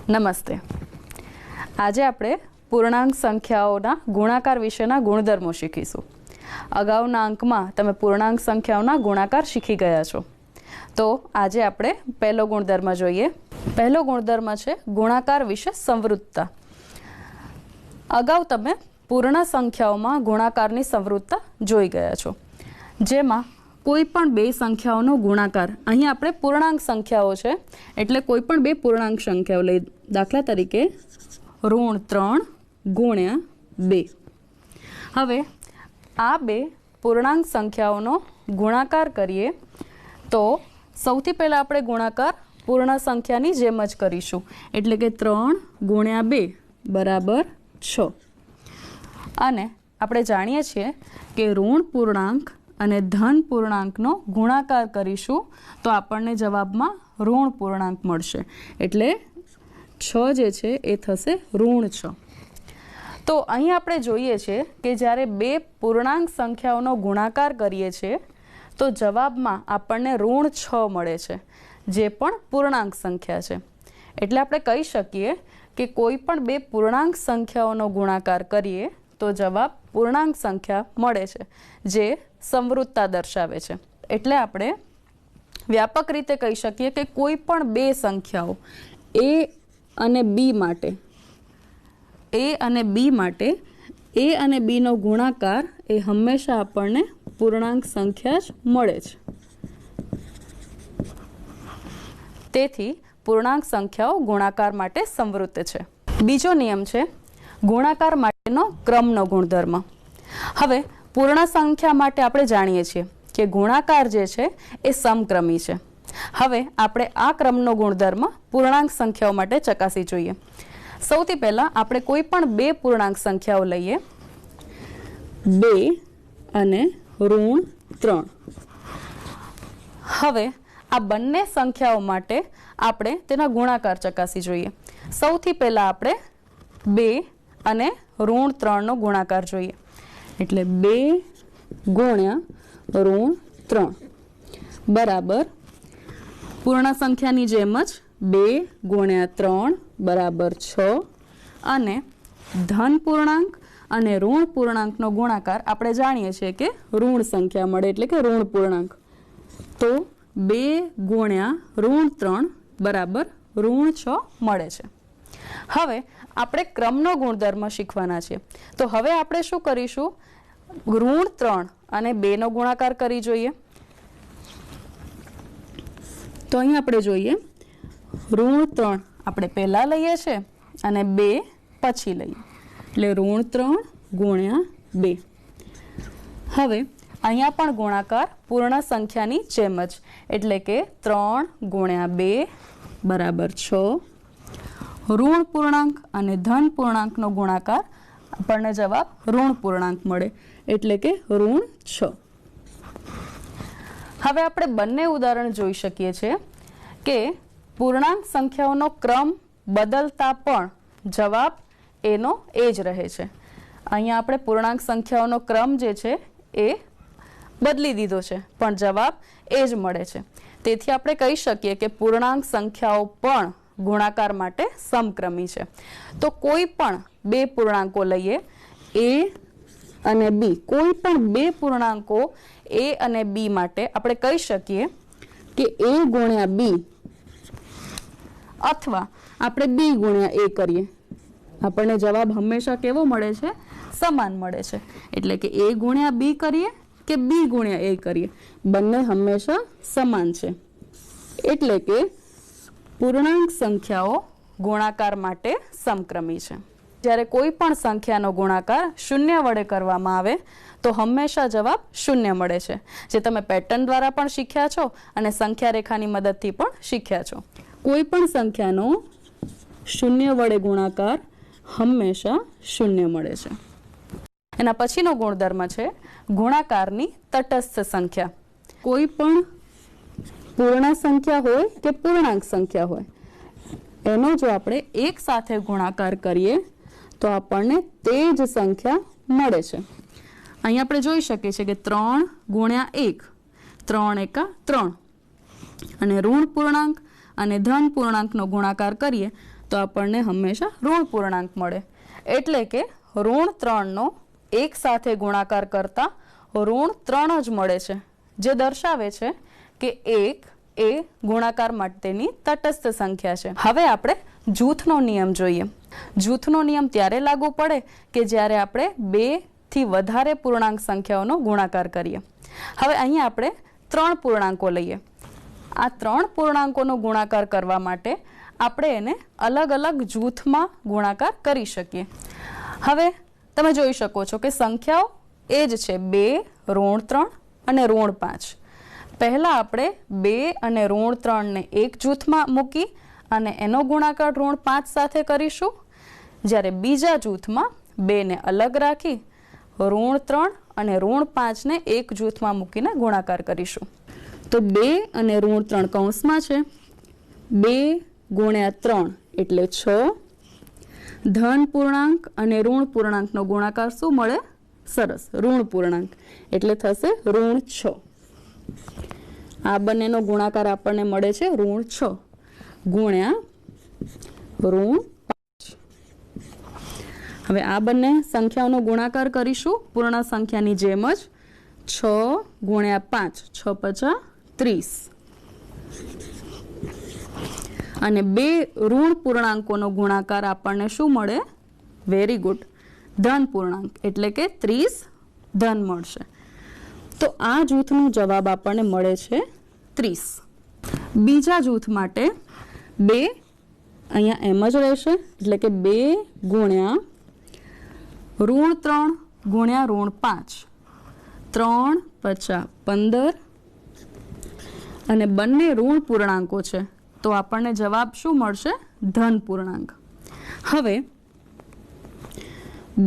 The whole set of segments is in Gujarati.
નમસ્તે। આજે આપણે પૂર્ણાંક સંખ્યાઓના ગુણાકાર વિશેના ગુણધર્મો શીખીશું। અગાઉના અંકમાં તમે પૂર્ણાંક સંખ્યાઓના ગુણાકાર શીખી ગયા છો, તો આજે આપણે પહેલો ગુણધર્મ જોઈએ। પહેલો ગુણધર્મ છે ગુણાકાર વિશે સંવૃત્તતા। અગાઉ તમે પૂર્ણ સંખ્યાઓમાં ગુણાકારની સંવૃત્તતા જોઈ ગયા છો, જેમાં કોઈ પણ બે સંખ્યાઓનો ગુણાકાર, અહીં આપણે પૂર્ણાંક સંખ્યાઓ છે એટલે કોઈ પણ બે પૂર્ણાંક સંખ્યાઓ લઈ, દાખલા તરીકે ઋણ 3 ગુણ્યા 2। હવે આ બે પૂર્ણાંક સંખ્યાઓનો ગુણાકાર કરીએ તો સૌથી પહેલાં આપણે ગુણાકાર પૂર્ણ સંખ્યાની જેમ જ કરીશું, એટલે કે 3 ગુણ્યા 2 બરાબર 6। અને આપણે જાણીએ છીએ કે ઋણ પૂર્ણાંક અને ધન પૂર્ણાંકનો ગુણાકાર કરીશું તો આપણને જવાબમાં ઋણ પૂર્ણાંક મળશે, એટલે 6 જે છે એ થશે ઋણ 6। તો અહીં આપણે જોઈએ છીએ કે જ્યારે બે પૂર્ણાંક સંખ્યાઓનો ગુણાકાર કરીએ છીએ તો જવાબમાં આપણને ઋણ 6 મળે છે, જે પણ પૂર્ણાંક સંખ્યા છે। એટલે આપણે કહી શકીએ કે કોઈ પણ બે પૂર્ણાંક સંખ્યાઓનો ગુણાકાર કરીએ તો જવાબ પૂર્ણાંક સંખ્યા મળે છે, જે સંવૃત્તતા દર્શાવે છે। એટલે આપણે વ્યાપક રીતે કહી શકીએ કે કોઈ પણ બે સંખ્યાઓ a અને b નો ગુણાકાર એ હંમેશા આપણને પૂર્ણાંક સંખ્યા જ મળે છે। તેથી પૂર્ણાંક સંખ્યાઓ ગુણાકાર માટે સંવૃત્ત છે। બીજો નિયમ છે ગુણાકાર માટેનો ક્રમનો ગુણધર્મ। હવે પૂર્ણ સંખ્યા માટે આપણે જાણીએ છીએ કે ગુણાકાર જે છે એ સમક્રમી છે। હવે આપણે આ ક્રમનો ગુણધર્મ પૂર્ણાંક સંખ્યાઓ માટે ચકાસી જોઈએ। સૌથી પહેલાં આપણે કોઈ પણ બે પૂર્ણાંક સંખ્યાઓ લઈએ, 2 અને ઋણ 3। હવે આ બંને સંખ્યાઓ માટે આપણે તેના ગુણાકાર ચકાસી જોઈએ। સૌથી પહેલાં આપણે 2 અને ઋણ 3નો ગુણાકાર જોઈએ, એટલે 2 ગુણ્યા ઋણ 3 બરાબર પૂર્ણ સંખ્યાની જેમ જ 2 ગુણ્યા 3 બરાબર 6। અને ધન પૂર્ણાંક અને ઋણ પૂર્ણાંકનો ગુણાકાર આપણે જાણીએ છીએ કે ઋણ સંખ્યા મળે, એટલે કે ઋણ પૂર્ણાંક। તો 2 ગુણ્યા ઋણ 3 બરાબર ઋણ 6 મળે છે। હવે આપણે ક્રમનો ગુણધર્મ શીખવાના છે, તો હવે આપણે શું કરીશું, ઋણ 3 અને 2 નો ગુણાકાર કરી જોઈએ। તો અહીં આપણે જોઈએ ઋણ 3 આપણે પહેલાં લઈએ છીએ અને 2 પછી લઈએ, એટલે ઋણ 3 ગુણ્યા 2। હવે અહીંયા પણ ગુણાકાર પૂર્ણ સંખ્યાની જેમ જ, એટલે કે 3 ગુણ્યા 2 બરાબર 6। ઋણ પૂર્ણાંક અને ધન પૂર્ણાંકનો ગુણાકાર આપણને જવાબ ઋણ પૂર્ણાંક મળે, એટલે કે ઋણ 6। હવે આપણે બંને ઉદાહરણ જોઈ શકીએ છીએ કે પૂર્ણાંક સંખ્યાઓનો ક્રમ બદલતા પણ જવાબ એનો એ જ રહે છે। અહીંયા આપણે પૂર્ણાંક સંખ્યાઓનો ક્રમ જે છે એ બદલી દીધો છે, પણ જવાબ એ જ મળે છે। તેથી આપણે કહી શકીએ કે પૂર્ણાંક સંખ્યાઓ પણ ગુણાકાર માટે સમક્રમી છે। તો કોઈ પણ બે પૂર્ણાંકો લઈએ, a અને b, કોઈ પણ બે પૂર્ણાંકો a અને b માટે આપણે કહી શકીએ કે a ગુણ્યા b અથવા આપણે b ગુણ્યા a કરીએ, આપણને જવાબ હંમેશા કેવો મળે છે, સમાન મળે છે। એટલે કે a ગુણ્યા b કરીએ કે b ગુણ્યા a કરીએ, બંને હંમેશા સમાન છે। એટલે કે પૂર્ણાંક સંખ્યાઓ ગુણાકાર માટે સમક્રમી છે। જ્યારે કોઈ પણ સંખ્યાનો ગુણાકાર શૂન્ય વડે કરવામાં આવે તો હંમેશા જવાબ શૂન્ય મળે છે, જે તમે પેટર્ન દ્વારા પણ શીખ્યા છો અને સંખ્યા રેખાની મદદથી પણ શીખ્યા છો। કોઈ પણ સંખ્યાનો શૂન્ય વડે ગુણાકાર હંમેશા શૂન્ય મળે છે। એના પછીનો ગુણધર્મ છે ગુણાકારની તટસ્થ સંખ્યા। કોઈ પણ પૂર્ણ સંખ્યા હોય કે પૂર્ણાંક સંખ્યા હોય, એનો જો આપણે એક સાથે ગુણાકાર કરીએ તો આપણને તે જ સંખ્યા મળે છે। અહીં આપણે જોઈ શકીએ છીએ કે 3 ગુણ્યા 1, 3 એકા 3, અને ઋણ પૂર્ણાંક અને ધન પૂર્ણાંકનો ગુણાકાર કરીએ તો આપણને હંમેશા ઋણ પૂર્ણાંક મળે. એટલે કે ઋણ 3નો એક સાથે ગુણાકાર કરતા ઋણ 3 જ મળે છે, જે દર્શાવે છે કે 1 એ ગુણાકાર માટેની તટસ્થ સંખ્યા છે. હવે આપણે જૂથનો નિયમ જોઈએ. જૂથનો નિયમ ત્યારે લાગુ પડે કે જ્યારે આપણે 2 થી વધારે પૂર્ણાંક સંખ્યાઓનો ગુણાકાર કરીએ. હવે અહીં આપણે 3 પૂર્ણાંકો લઈએ. આ 3 પૂર્ણાંકોનો ગુણાકાર કરવા માટે આપણે એને અલગ અલગ જૂથમાં ગુણાકાર કરી શકીએ. હવે તમે જોઈ શકો છો કે સંખ્યાઓ એ જ છે 2, ઋણ 3 અને ઋણ 5. પહેલાં આપણે 2 અને ઋણ 3ને એક જૂથમાં મૂકી અને એનો ગુણાકાર ઋણ 5 સાથે કરીશું. જ્યારે બીજા જૂથમાં 2ને અલગ રાખી ઋણ 3 અને ઋણ 5ને એક જૂથમાં મૂકીને ગુણાકાર કરીશું. તો 2 અને ઋણ 3 કૌંસમાં છે. 2 ગુણ્યા 3 એટલે 6. ધન પૂર્ણાંક અને ઋણ પૂર્ણાંકનો ગુણાકાર શું મળે? સરસ, ઋણ પૂર્ણાંક એટલે થશે ઋણ 6. આ બંનેનો ગુણાકાર આપણને મળે છે ઋણ 6 ગુણ્યા ઋણ 5. હવે આ બંને સંખ્યાઓનો ગુણાકાર કરીશું પૂર્ણ સંખ્યાની જેમ જ. 6 ગુણ્યા 5, 6 પચા 30. અને 2 ઋણ પૂર્ણાંકોનો ગુણાકાર આપણને શું મળે? વેરી ગુડ, ધન પૂર્ણાંક એટલે કે 30 ધન મળશે. તો આ જૂથનો જવાબ આપણને મળે છે 30. બીજા જૂથ માટે 2 અહીંયા એમ જ રહેશે એટલે કે 2 ગુણ્યા ઋણ 3 ગુણ્યા ઋણ 5, 3 પચા 15. અને બંને ઋણ પૂર્ણાંકો છે તો આપણને જવાબ શું મળશે? ધન પૂર્ણાંક. હવે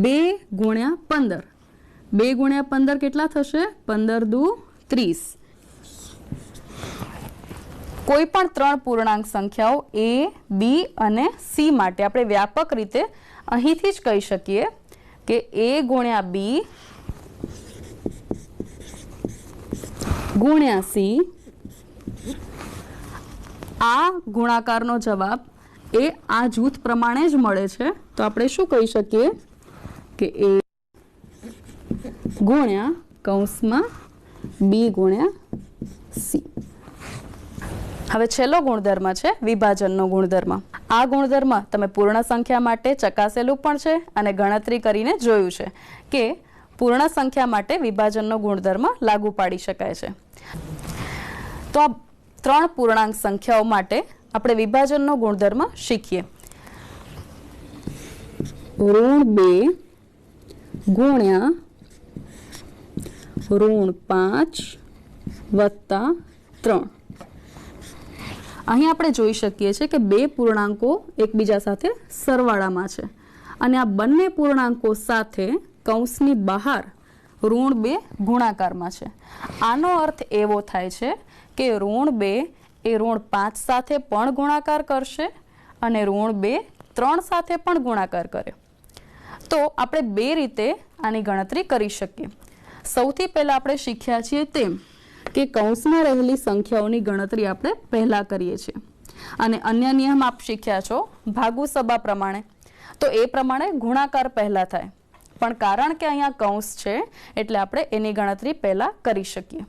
2 ગુણ્યા 15, 2 ગુણ્યા 15 કેટલા થશે? 15 દુ 30. કોઈ પણ 3 પૂર્ણાંક સંખ્યાઓ A, B અને C માટે આપણે વ્યાપક રીતે અહીંથી જ કહી શકીએ કે A ગુણ્યા B ગુણ્યા C, આ ગુણાકારનો જવાબ એ આ જૂથ પ્રમાણે જ મળે છે. તો આપણે શું કહી શકીએ કે A ગુણ્યા કૌંસમાં B ગુણ્યા C. હવે છેલ્લો ગુણધર્મ છે વિભાજનનો ગુણધર્મ. આ ગુણધર્મ તમે પૂર્ણ સંખ્યા માટે ચકાસેલું પણ છે અને ગણતરી કરીને જોયું છે કે પૂર્ણ સંખ્યા માટે વિભાજનનો ગુણધર્મ લાગુ પાડી શકાય છે. તો આ 3 પૂર્ણાંક સંખ્યાઓ માટે આપણે વિભાજનનો ગુણધર્મ શીખીએ. ઋણ 2 ગુણ્યા ઋણ 5 વત્તા 3. અહીં આપણે જોઈ શકીએ છીએ કે 2 પૂર્ણાંકો એકબીજા સાથે સરવાળામાં છે અને આ બંને પૂર્ણાંકો સાથે કૌંસની બહાર ઋણ 2 ગુણાકારમાં છે. આનો અર્થ એવો થાય છે કે ઋણ 2 એ ઋણ 5 સાથે પણ ગુણાકાર કરશે અને ઋણ 2 3 સાથે પણ ગુણાકાર કરે. તો આપણે 2 રીતે આની ગણતરી કરી શકીએ. સૌથી પહેલાં આપણે શીખ્યા છીએ તેમ કે કૌંસમાં રહેલી સંખ્યાઓની ગણતરી આપણે પહેલાં કરીએ છીએ અને અન્ય નિયમ આપ શીખ્યા છો ભાગુસભા પ્રમાણે. તો એ પ્રમાણે ગુણાકાર પહેલાં થાય, પણ કારણ કે અહીંયા કૌંસ છે એટલે આપણે એની ગણતરી પહેલાં કરી શકીએ.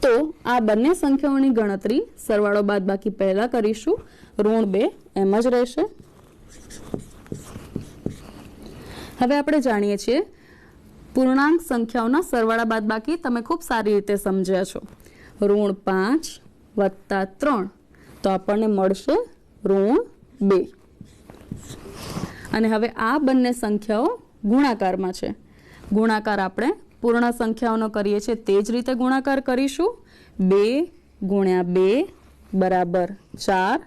તો આ બંને સંખ્યાઓની ગણતરી સરવાળો બાદબાકી પહેલાં કરીશું. ઋણ 2 એમ જ રહેશે. હવે આપણે જાણીએ છીએ પૂર્ણાંક સંખ્યાઓના સરવાળા બાદબાકી તમે ખૂબ સારી રીતે સમજ્યા છો. ઋણ 5 વત્તા 3 તો આપણને મળશે ઋણ 2. અને હવે આ બંને સંખ્યાઓ ગુણાકારમાં છે. ગુણાકાર આપણે પૂર્ણ સંખ્યાઓનો કરીએ છીએ તે જ રીતે ગુણાકાર કરીશું. 2 ગુણ્યા 2 બરાબર 4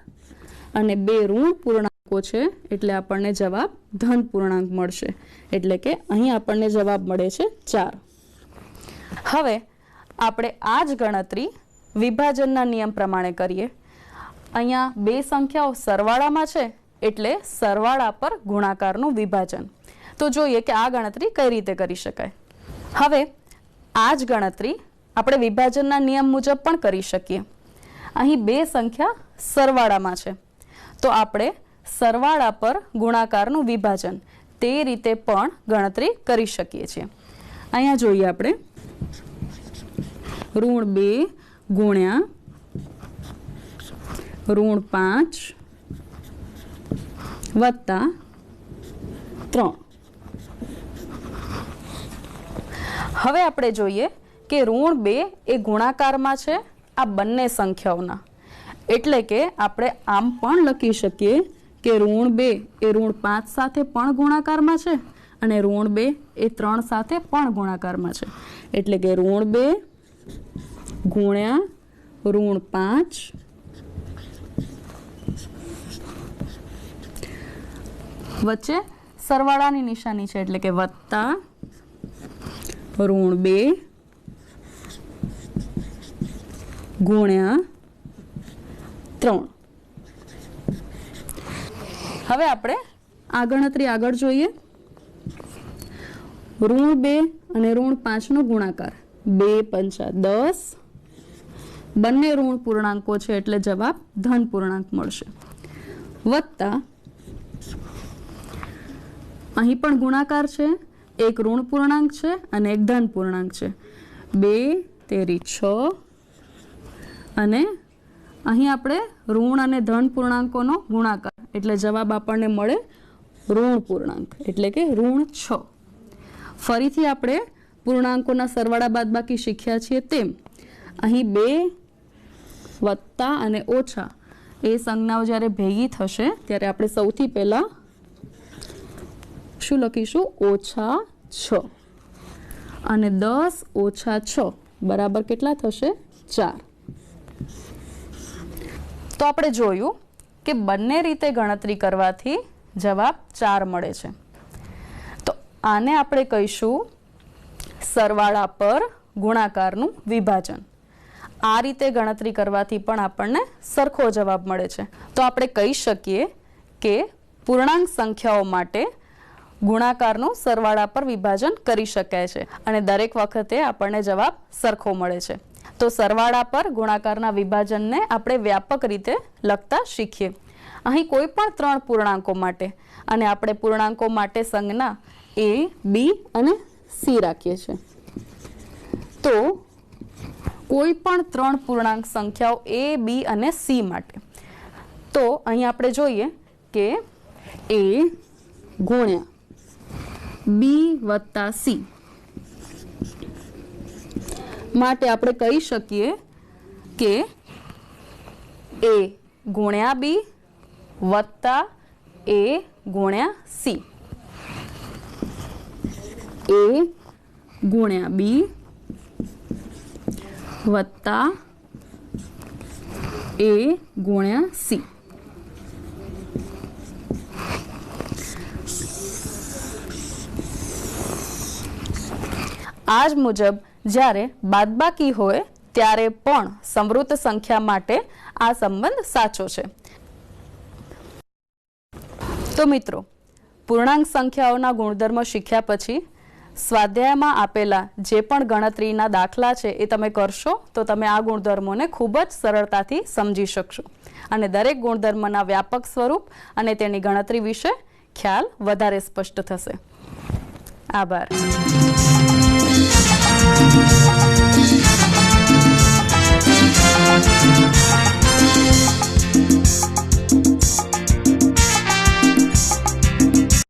અને 2 ઋણ પૂર્ણાંકો છે એટલે આપણને જવાબ ધન પૂર્ણાંક મળશે. એટલે કે અહીં આપણને જવાબ મળે છે 4. હવે આપણે આ જ ગણતરી વિભાજનના નિયમ પ્રમાણે કરીએ. અહીંયા 2 સંખ્યાઓ સરવાળામાં છે એટલે સરવાળા પર ગુણાકારનું વિભાજન. તો જોઈએ કે આ ગણતરી કઈ રીતે કરી શકાય. હવે આ જ ગણતરી આપણે વિભાજનના નિયમ મુજબ પણ કરી શકીએ. અહીં બે સંખ્યા સરવાળામાં છે, તો આપણે સરવાળા પર ગુણાકારનું વિભાજન તે રીતે પણ ગણતરી કરી શકીએ છીએ. અહીંયા જોઈએ આપણે -2 ગુણ્યા -5 વત્તા 3. હવે આપણે જોઈએ કે -2 એ ગુણાકારમાં છે આ બંને સંખ્યાઓના, એટલે કે આપણે આમ પણ લખી શકીએ કે -2 એ -5 સાથે પણ ગુણાકારમાં છે અને -2 એ 3 સાથે પણ ગુણાકારમાં છે, એટલે કે -2 ગુણ્યા -5 વચ્ચે સરવાળાની નિશાની છે, એટલે કે વત્તા -2 ગુણ્યા 3. હવે આપણે આ ગણતરી આગળ જોઈએ. -2 અને -5 નો ગુણાકાર 2 પંચા 10, બંને ઋણ પૂર્ણાંકો છે એટલે જવાબ ધન પૂર્ણાંક મળશે, વત્તા અહીં પણ ગુણાકાર છે, એક ઋણ પૂર્ણાંક છે અને એક ધન પૂર્ણાંક છે, 2 તેરી 6 અને અહીં આપણે ઋણ અને ધન પૂર્ણાંકોનો ગુણાકાર એટલે જવાબ આપણને મળે ઋણ પૂર્ણાંક એટલે કે -6. ફરીથી આપણે પૂર્ણાંકોના સરવાળા બાદબાકી શીખ્યા છીએ તેમ અહીં 2 વત્તા અને ઓછા એ સંજ્ઞાઓ જ્યારે ભેગી થશે ત્યારે આપણે સૌથી પહેલા શું લખીશું? -6 અને 10 ઓછા 6 બરાબર કેટલા થશે? 4. તો આપણે જોયું કે બંને રીતે ગણતરી કરવાથી જવાબ 4 મળે છે. તો આને આપણે કહીશું સરવાળા પર ગુણાકારનું વિભાજન. આ રીતે ગણતરી કરવાથી પણ આપણને સરખો જવાબ મળે છે. તો આપણે કહી શકીએ કે પૂર્ણાંક સંખ્યાઓ માટે ગુણાકારનું સરવાળા પર વિભાજન કરી શકાય છે અને દરેક વખતે આપણને જવાબ સરખો મળે છે. તો સરવાળા પર ગુણાકારના વિભાજનને આપણે વ્યાપક રીતે લખતા શીખીએ. અહીં કોઈ પણ 3 પૂર્ણાંકો માટે અને આપણે પૂર્ણાંકો માટે સંજ્ઞા A, B અને C રાખીએ છીએ. તો કોઈ પણ 3 પૂર્ણાંક સંખ્યાઓ A, B અને C માટે, તો અહીં આપણે જોઈએ કે A ગુણ્યા B વત્તા C માટે આપણે કહી શકીએ કે A ગુણ્યા B વત્તા A ગુણ્યા C, A ગુણ્યા B વત્તા A ગુણ્યા C. આ જ મુજબ જ્યારે બાદબાકી હોય ત્યારે પણ સમૃદ્ધ સંખ્યા માટે આ સંબંધ સાચો છે. તો મિત્રો, પૂર્ણાંક સંખ્યાઓના ગુણધર્મો શીખ્યા પછી સ્વાધ્યાયમાં આપેલા જે પણ ગણતરીના દાખલા છે એ તમે કરશો તો તમે આ ગુણધર્મોને ખૂબ જ સરળતાથી સમજી શકશો અને દરેક ગુણધર્મના વ્યાપક સ્વરૂપ અને તેની ગણતરી વિશે ખ્યાલ વધારે સ્પષ્ટ થશે. આભાર.